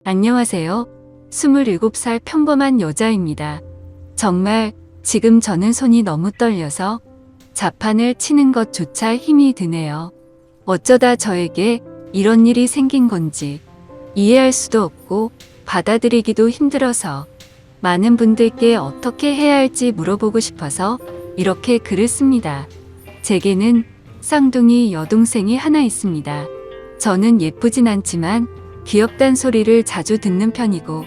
안녕하세요. 27살 평범한 여자입니다. 정말 지금 저는 손이 너무 떨려서 자판을 치는 것조차 힘이 드네요. 어쩌다 저에게 이런 일이 생긴 건지 이해할 수도 없고 받아들이기도 힘들어서 많은 분들께 어떻게 해야 할지 물어보고 싶어서 이렇게 글을 씁니다. 제게는 쌍둥이 여동생이 하나 있습니다. 저는 예쁘진 않지만 귀엽단 소리를 자주 듣는 편이고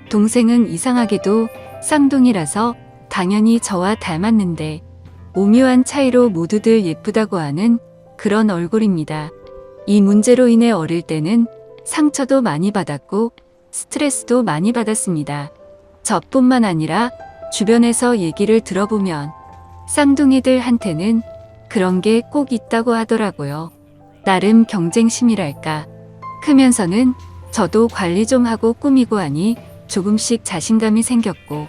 동생은 이상하게도 쌍둥이라서 당연히 저와 닮았는데 오묘한 차이로 모두들 예쁘다고 하는 그런 얼굴입니다. 이 문제로 인해 어릴 때는 상처도 많이 받았고 스트레스도 많이 받았습니다. 저뿐만 아니라 주변에서 얘기를 들어보면 쌍둥이들한테는 그런 게 꼭 있다고 하더라고요. 나름 경쟁심이랄까. 크면서는 저도 관리 좀 하고 꾸미고 하니 조금씩 자신감이 생겼고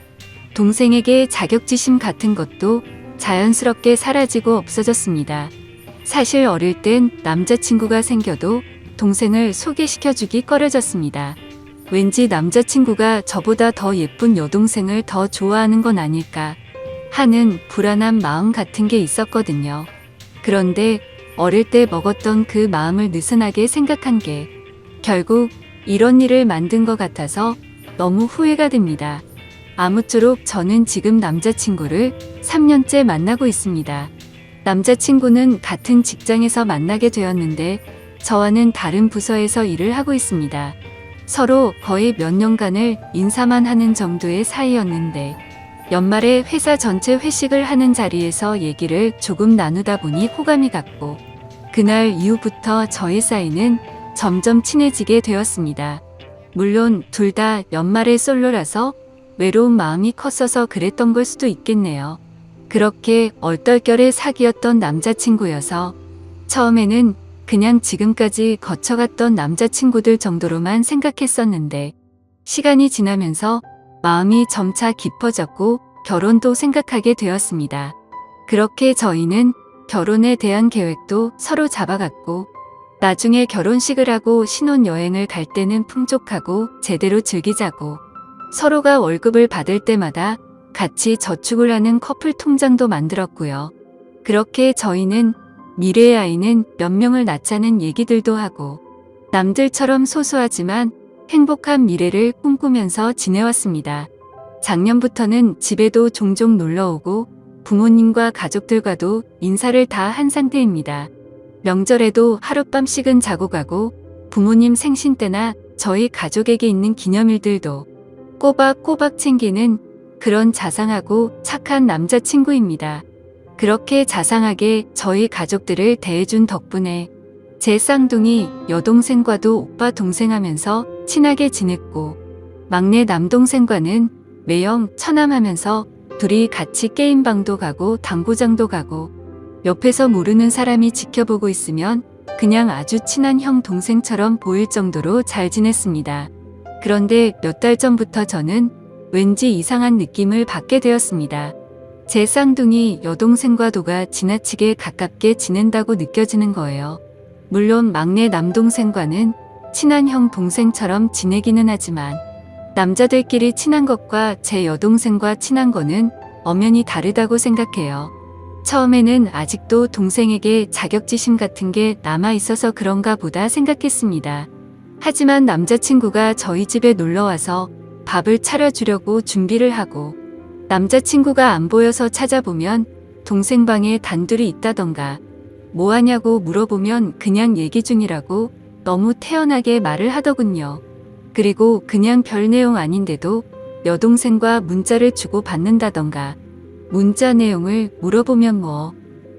동생에게 자격지심 같은 것도 자연스럽게 사라지고 없어졌습니다. 사실 어릴 땐 남자친구가 생겨도 동생을 소개시켜주기 꺼려졌습니다. 왠지 남자친구가 저보다 더 예쁜 여동생을 더 좋아하는 건 아닐까 하는 불안한 마음 같은 게 있었거든요. 그런데 어릴 때 먹었던 그 마음을 느슨하게 생각한 게 결국 이런 일을 만든 것 같아서 너무 후회가 됩니다. 아무쪼록 저는 지금 남자친구를 3년째 만나고 있습니다. 남자친구는 같은 직장에서 만나게 되었는데 저와는 다른 부서에서 일을 하고 있습니다. 서로 거의 몇 년간을 인사만 하는 정도의 사이였는데 연말에 회사 전체 회식을 하는 자리에서 얘기를 조금 나누다 보니 호감이 갔고 그날 이후부터 저희 사이는 점점 친해지게 되었습니다. 물론 둘 다 연말에 솔로라서 외로운 마음이 컸어서 그랬던 걸 수도 있겠네요. 그렇게 얼떨결에 사귀었던 남자친구여서 처음에는 그냥 지금까지 거쳐갔던 남자친구들 정도로만 생각했었는데 시간이 지나면서 마음이 점차 깊어졌고 결혼도 생각하게 되었습니다. 그렇게 저희는 결혼에 대한 계획도 서로 잡아갔고 나중에 결혼식을 하고 신혼여행을 갈 때는 풍족하고 제대로 즐기자고 서로가 월급을 받을 때마다 같이 저축을 하는 커플 통장도 만들었고요. 그렇게 저희는 미래의 아이는 몇 명을 낳자는 얘기들도 하고 남들처럼 소소하지만 행복한 미래를 꿈꾸면서 지내왔습니다. 작년부터는 집에도 종종 놀러오고 부모님과 가족들과도 인사를 다 한 상태입니다. 명절에도 하룻밤씩은 자고 가고 부모님 생신 때나 저희 가족에게 있는 기념일들도 꼬박꼬박 챙기는 그런 자상하고 착한 남자친구입니다. 그렇게 자상하게 저희 가족들을 대해준 덕분에 제 쌍둥이 여동생과도 오빠 동생 하면서 친하게 지냈고 막내 남동생과는 매형 처남하면서 둘이 같이 게임방도 가고 당구장도 가고 옆에서 모르는 사람이 지켜보고 있으면 그냥 아주 친한 형 동생처럼 보일 정도로 잘 지냈습니다. 그런데 몇 달 전부터 저는 왠지 이상한 느낌을 받게 되었습니다. 제 쌍둥이 여동생과도가 지나치게 가깝게 지낸다고 느껴지는 거예요. 물론 막내 남동생과는 친한 형 동생처럼 지내기는 하지만 남자들끼리 친한 것과 제 여동생과 친한 거는 엄연히 다르다고 생각해요. 처음에는 아직도 동생에게 자격지심 같은 게 남아있어서 그런가 보다 생각했습니다. 하지만 남자친구가 저희 집에 놀러와서 밥을 차려주려고 준비를 하고 남자친구가 안 보여서 찾아보면 동생 방에 단둘이 있다던가 뭐 하냐고 물어보면 그냥 얘기 중이라고 너무 태연하게 말을 하더군요. 그리고 그냥 별 내용 아닌데도 여동생과 문자를 주고 받는다던가 문자 내용을 물어보면 뭐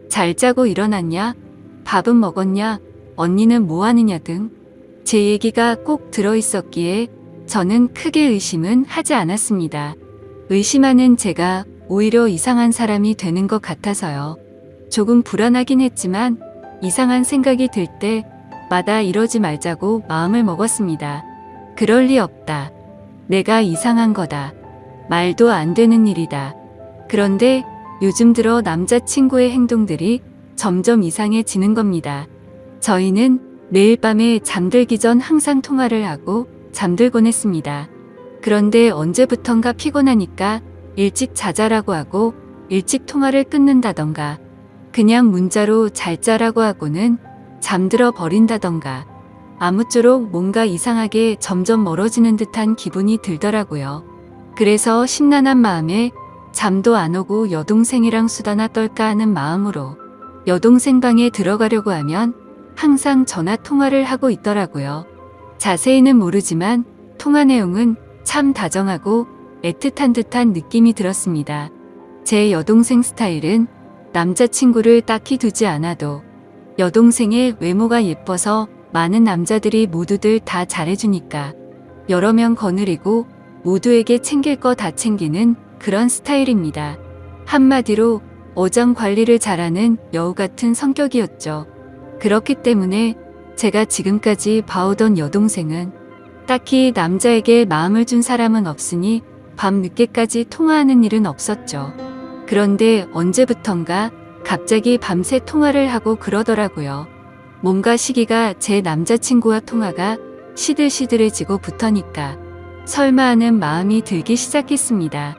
잘 자고 일어났냐? 밥은 먹었냐? 언니는 뭐 하느냐 등 제 얘기가 꼭 들어있었기에 저는 크게 의심은 하지 않았습니다. 의심하는 제가 오히려 이상한 사람이 되는 것 같아서요. 조금 불안하긴 했지만 이상한 생각이 들 때마다 이러지 말자고 마음을 먹었습니다. 그럴 리 없다. 내가 이상한 거다. 말도 안 되는 일이다. 그런데 요즘 들어 남자친구의 행동들이 점점 이상해지는 겁니다. 저희는 매일 밤에 잠들기 전 항상 통화를 하고 잠들곤 했습니다. 그런데 언제부턴가 피곤하니까 일찍 자자라고 하고 일찍 통화를 끊는다던가 그냥 문자로 잘 자라고 하고는 잠들어 버린다던가 아무쪼록 뭔가 이상하게 점점 멀어지는 듯한 기분이 들더라고요. 그래서 심란한 마음에 잠도 안 오고 여동생이랑 수다나 떨까 하는 마음으로 여동생 방에 들어가려고 하면 항상 전화 통화를 하고 있더라고요. 자세히는 모르지만 통화 내용은 참 다정하고 애틋한 듯한 느낌이 들었습니다. 제 여동생 스타일은 남자친구를 딱히 두지 않아도 여동생의 외모가 예뻐서 많은 남자들이 모두들 다 잘해주니까 여러 명 거느리고 모두에게 챙길 거 다 챙기는 그런 스타일입니다. 한마디로 어장 관리를 잘하는 여우 같은 성격이었죠. 그렇기 때문에 제가 지금까지 봐오던 여동생은 딱히 남자에게 마음을 준 사람은 없으니 밤 늦게까지 통화하는 일은 없었죠. 그런데 언제부턴가 갑자기 밤새 통화를 하고 그러더라고요. 뭔가 시기가 제 남자친구와 통화가 시들시들해지고 붙으니까 설마 하는 마음이 들기 시작했습니다.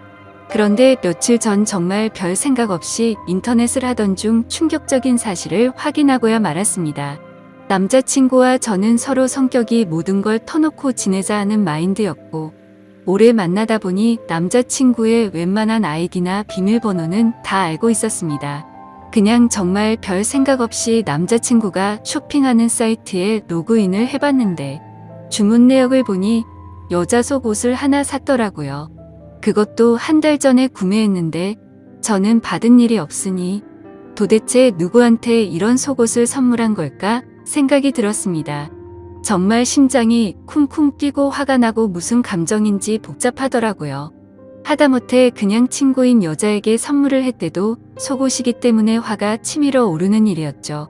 그런데 며칠 전 정말 별 생각 없이 인터넷을 하던 중 충격적인 사실을 확인하고야 말았습니다. 남자친구와 저는 서로 성격이 모든 걸 터놓고 지내자 하는 마인드였고 오래 만나다 보니 남자친구의 웬만한 아이디나 비밀번호는 다 알고 있었습니다. 그냥 정말 별 생각 없이 남자친구가 쇼핑하는 사이트에 로그인을 해봤는데 주문 내역을 보니 여자 속옷을 하나 샀더라고요. 그것도 한 달 전에 구매했는데 저는 받은 일이 없으니 도대체 누구한테 이런 속옷을 선물한 걸까 생각이 들었습니다. 정말 심장이 쿵쿵 뛰고 화가 나고 무슨 감정인지 복잡하더라고요. 하다못해 그냥 친구인 여자에게 선물을 했대도 속옷이기 때문에 화가 치밀어 오르는 일이었죠.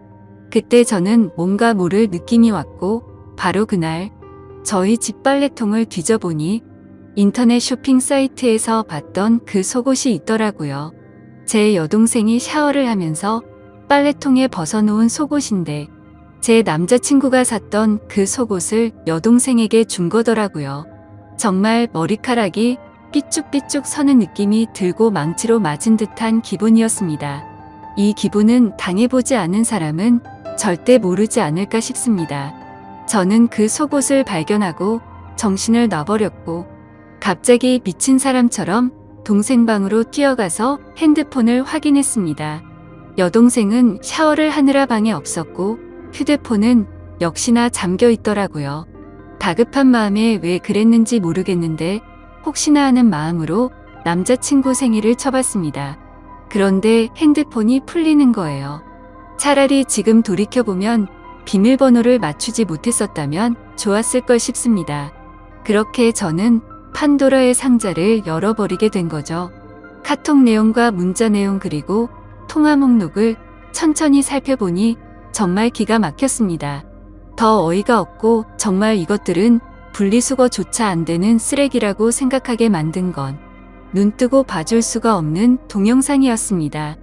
그때 저는 뭔가 모를 느낌이 왔고 바로 그날 저희 집 빨래통을 뒤져보니 인터넷 쇼핑 사이트에서 봤던 그 속옷이 있더라고요. 제 여동생이 샤워를 하면서 빨래통에 벗어놓은 속옷인데 제 남자친구가 샀던 그 속옷을 여동생에게 준 거더라고요. 정말 머리카락이 삐쭉삐쭉 서는 느낌이 들고 망치로 맞은 듯한 기분이었습니다. 이 기분은 당해보지 않은 사람은 절대 모르지 않을까 싶습니다. 저는 그 속옷을 발견하고 정신을 놔버렸고 갑자기 미친 사람처럼 동생 방으로 뛰어가서 핸드폰을 확인했습니다. 여동생은 샤워를 하느라 방에 없었고 휴대폰은 역시나 잠겨 있더라고요. 다급한 마음에 왜 그랬는지 모르겠는데 혹시나 하는 마음으로 남자친구 생일을 쳐봤습니다. 그런데 핸드폰이 풀리는 거예요. 차라리 지금 돌이켜보면 비밀번호를 맞추지 못했었다면 좋았을 걸 싶습니다. 그렇게 저는 판도라의 상자를 열어버리게 된 거죠. 카톡 내용과 문자 내용 그리고 통화 목록을 천천히 살펴보니 정말 기가 막혔습니다. 더 어이가 없고 정말 이것들은 분리수거조차 안 되는 쓰레기라고 생각하게 만든 건 눈뜨고 봐줄 수가 없는 동영상이었습니다.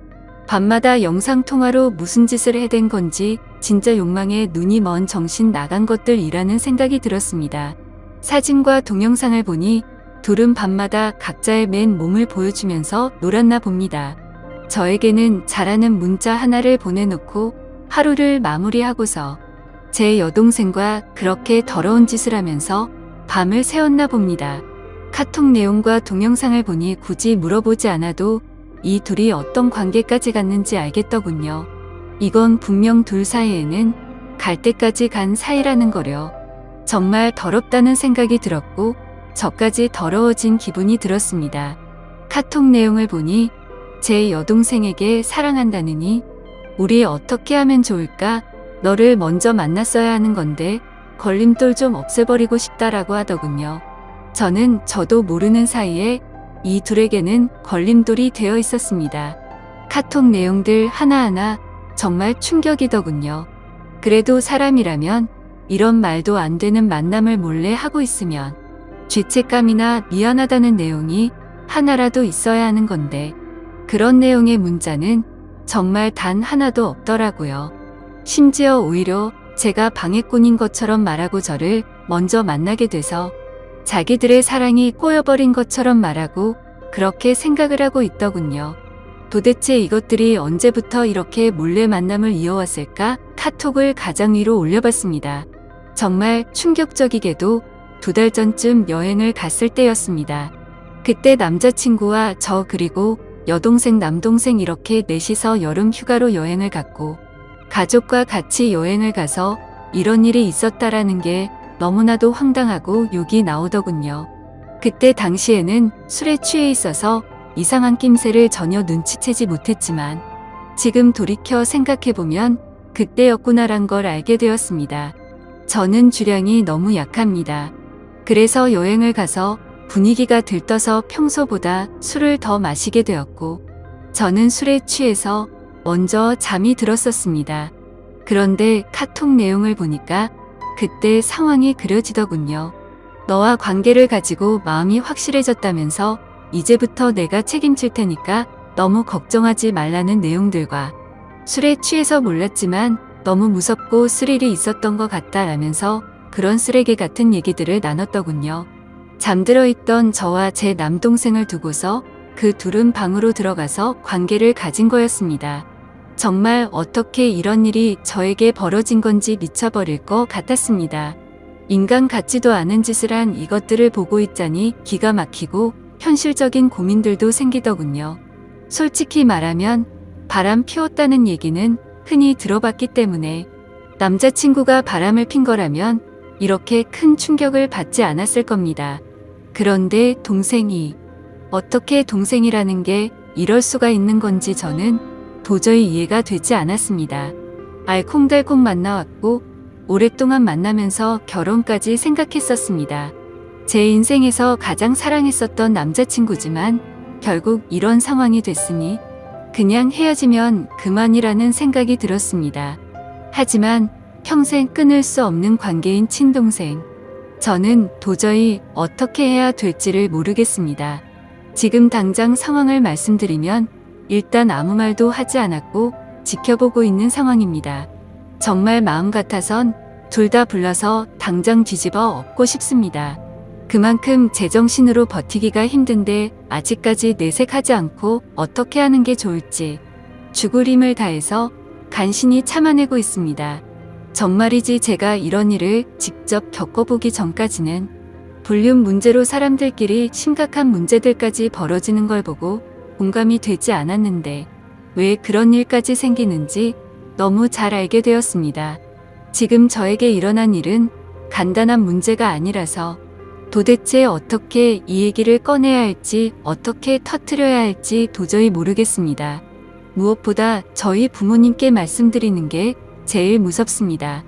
밤마다 영상통화로 무슨 짓을 해댄 건지 진짜 욕망에 눈이 먼 정신 나간 것들이라는 생각이 들었습니다. 사진과 동영상을 보니 둘은 밤마다 각자의 맨 몸을 보여주면서 놀았나 봅니다. 저에게는 잘하는 문자 하나를 보내놓고 하루를 마무리하고서 제 여동생과 그렇게 더러운 짓을 하면서 밤을 새웠나 봅니다. 카톡 내용과 동영상을 보니 굳이 물어보지 않아도 이 둘이 어떤 관계까지 갔는지 알겠더군요. 이건 분명 둘 사이에는 갈 때까지 간 사이라는 거려. 정말 더럽다는 생각이 들었고 저까지 더러워진 기분이 들었습니다. 카톡 내용을 보니 제 여동생에게 사랑한다느니 우리 어떻게 하면 좋을까? 너를 먼저 만났어야 하는 건데 걸림돌 좀 없애버리고 싶다라고 하더군요. 저는 저도 모르는 사이에 이 둘에게는 걸림돌이 되어 있었습니다. 카톡 내용들 하나하나 정말 충격이더군요. 그래도 사람이라면 이런 말도 안 되는 만남을 몰래 하고 있으면 죄책감이나 미안하다는 내용이 하나라도 있어야 하는 건데 그런 내용의 문자는 정말 단 하나도 없더라고요. 심지어 오히려 제가 방해꾼인 것처럼 말하고 저를 먼저 만나게 돼서 자기들의 사랑이 꼬여버린 것처럼 말하고 그렇게 생각을 하고 있더군요. 도대체 이것들이 언제부터 이렇게 몰래 만남을 이어왔을까? 카톡을 가장 위로 올려봤습니다. 정말 충격적이게도 2달 전쯤 여행을 갔을 때였습니다. 그때 남자친구와 저 그리고 여동생 남동생 이렇게 넷이서 여름 휴가로 여행을 갔고 가족과 같이 여행을 가서 이런 일이 있었다라는 게 너무나도 황당하고 욕이 나오더군요. 그때 당시에는 술에 취해 있어서 이상한 낌새를 전혀 눈치채지 못했지만 지금 돌이켜 생각해보면 그때였구나란 걸 알게 되었습니다. 저는 주량이 너무 약합니다. 그래서 여행을 가서 분위기가 들떠서 평소보다 술을 더 마시게 되었고 저는 술에 취해서 먼저 잠이 들었었습니다. 그런데 카톡 내용을 보니까 그때 상황이 그려지더군요. 너와 관계를 가지고 마음이 확실해졌다면서 이제부터 내가 책임질 테니까 너무 걱정하지 말라는 내용들과 술에 취해서 몰랐지만 너무 무섭고 스릴이 있었던 것 같다라면서 그런 쓰레기 같은 얘기들을 나눴더군요. 잠들어 있던 저와 제 남동생을 두고서 그 둘은 방으로 들어가서 관계를 가진 거였습니다. 정말 어떻게 이런 일이 저에게 벌어진 건지 미쳐버릴 것 같았습니다. 인간 같지도 않은 짓을 한 이것들을 보고 있자니 기가 막히고 현실적인 고민들도 생기더군요. 솔직히 말하면 바람 피웠다는 얘기는 흔히 들어봤기 때문에 남자친구가 바람을 핀 거라면 이렇게 큰 충격을 받지 않았을 겁니다. 그런데 동생이 어떻게 동생이라는 게 이럴 수가 있는 건지 저는 도저히 이해가 되지 않았습니다. 알콩달콩 만나왔고 오랫동안 만나면서 결혼까지 생각했었습니다. 제 인생에서 가장 사랑했었던 남자친구지만 결국 이런 상황이 됐으니 그냥 헤어지면 그만이라는 생각이 들었습니다. 하지만 평생 끊을 수 없는 관계인 친동생. 저는 도저히 어떻게 해야 될지를 모르겠습니다. 지금 당장 상황을 말씀드리면 일단 아무 말도 하지 않았고 지켜보고 있는 상황입니다. 정말 마음 같아선 둘 다 불러서 당장 뒤집어 엎고 싶습니다. 그만큼 제정신으로 버티기가 힘든데 아직까지 내색하지 않고 어떻게 하는 게 좋을지 죽을 힘을 다해서 간신히 참아내고 있습니다. 정말이지 제가 이런 일을 직접 겪어보기 전까지는 불륜 문제로 사람들끼리 심각한 문제들까지 벌어지는 걸 보고 공감이 되지 않았는데 왜 그런 일까지 생기는지 너무 잘 알게 되었습니다. 지금 저에게 일어난 일은 간단한 문제가 아니라서 도대체 어떻게 이 얘기를 꺼내야 할지 어떻게 터뜨려야 할지 도저히 모르겠습니다. 무엇보다 저희 부모님께 말씀드리는 게 제일 무섭습니다.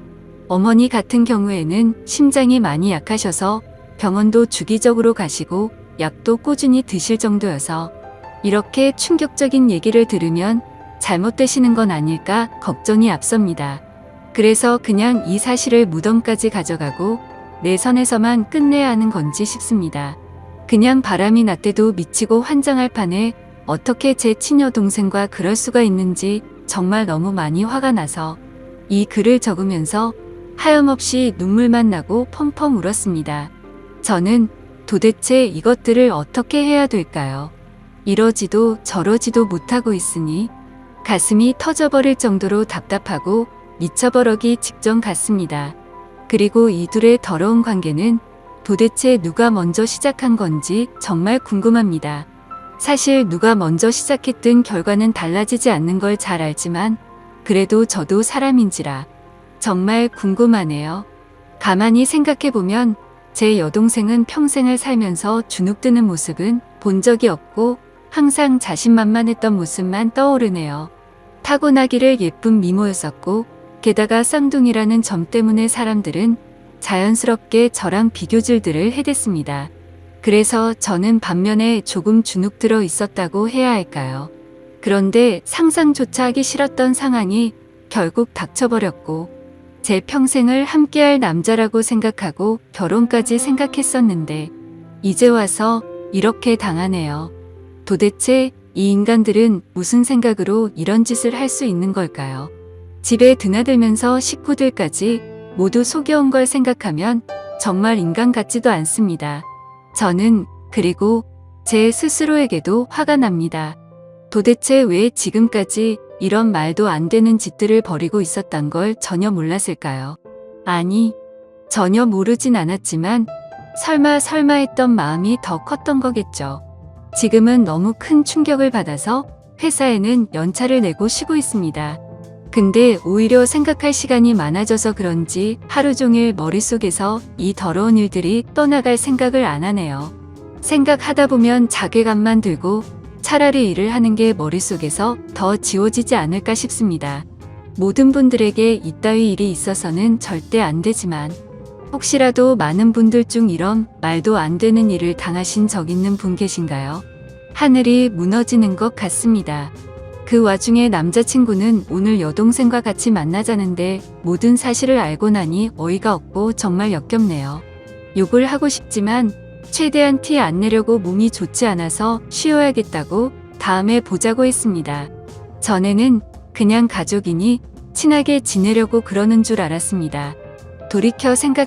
어머니 같은 경우에는 심장이 많이 약하셔서 병원도 주기적으로 가시고 약도 꾸준히 드실 정도여서 이렇게 충격적인 얘기를 들으면 잘못되시는 건 아닐까 걱정이 앞섭니다. 그래서 그냥 이 사실을 무덤까지 가져가고 내 선에서만 끝내야 하는 건지 싶습니다. 그냥 바람이 났대도 미치고 환장할 판에 어떻게 제 친여 동생과 그럴 수가 있는지 정말 너무 많이 화가 나서 이 글을 적으면서 하염없이 눈물만 나고 펑펑 울었습니다. 저는 도대체 이것들을 어떻게 해야 될까요? 이러지도 저러지도 못하고 있으니 가슴이 터져버릴 정도로 답답하고 미쳐버리기 직전 같습니다. 그리고 이 둘의 더러운 관계는 도대체 누가 먼저 시작한 건지 정말 궁금합니다. 사실 누가 먼저 시작했든 결과는 달라지지 않는 걸 잘 알지만 그래도 저도 사람인지라 정말 궁금하네요. 가만히 생각해보면 제 여동생은 평생을 살면서 주눅드는 모습은 본 적이 없고 항상 자신만만했던 모습만 떠오르네요. 타고나기를 예쁜 미모였었고 게다가 쌍둥이라는 점 때문에 사람들은 자연스럽게 저랑 비교질들을 해댔습니다. 그래서 저는 반면에 조금 주눅 들어 있었다고 해야 할까요? 그런데 상상조차 하기 싫었던 상황이 결국 닥쳐버렸고 제 평생을 함께할 남자라고 생각하고 결혼까지 생각했었는데 이제 와서 이렇게 당하네요. 도대체 이 인간들은 무슨 생각으로 이런 짓을 할 수 있는 걸까요? 집에 드나들면서 식구들까지 모두 속여온 걸 생각하면 정말 인간 같지도 않습니다. 저는 그리고 제 스스로에게도 화가 납니다. 도대체 왜 지금까지 이런 말도 안 되는 짓들을 벌이고 있었단 걸 전혀 몰랐을까요? 아니, 전혀 모르진 않았지만 설마 했던 마음이 더 컸던 거겠죠. 지금은 너무 큰 충격을 받아서 회사에는 연차를 내고 쉬고 있습니다. 근데 오히려 생각할 시간이 많아져서 그런지 하루 종일 머릿속에서 이 더러운 일들이 떠나갈 생각을 안 하네요. 생각하다 보면 자괴감만 들고 차라리 일을 하는 게 머릿속에서 더 지워지지 않을까 싶습니다. 모든 분들에게 이따위 일이 있어서는 절대 안 되지만 혹시라도 많은 분들 중 이런 말도 안 되는 일을 당하신 적 있는 분 계신가요? 하늘이 무너지는 것 같습니다. 그 와중에 남자친구는 오늘 여동생과 같이 만나자는데 모든 사실을 알고 나니 어이가 없고 정말 역겹네요. 욕을 하고 싶지만 최대한 티 안 내려고 몸이 좋지 않아서 쉬어야겠다고 다음에 보자고 했습니다. 전에는 그냥 가족이니 친하게 지내려고 그러는 줄 알았습니다. 돌이켜 생각해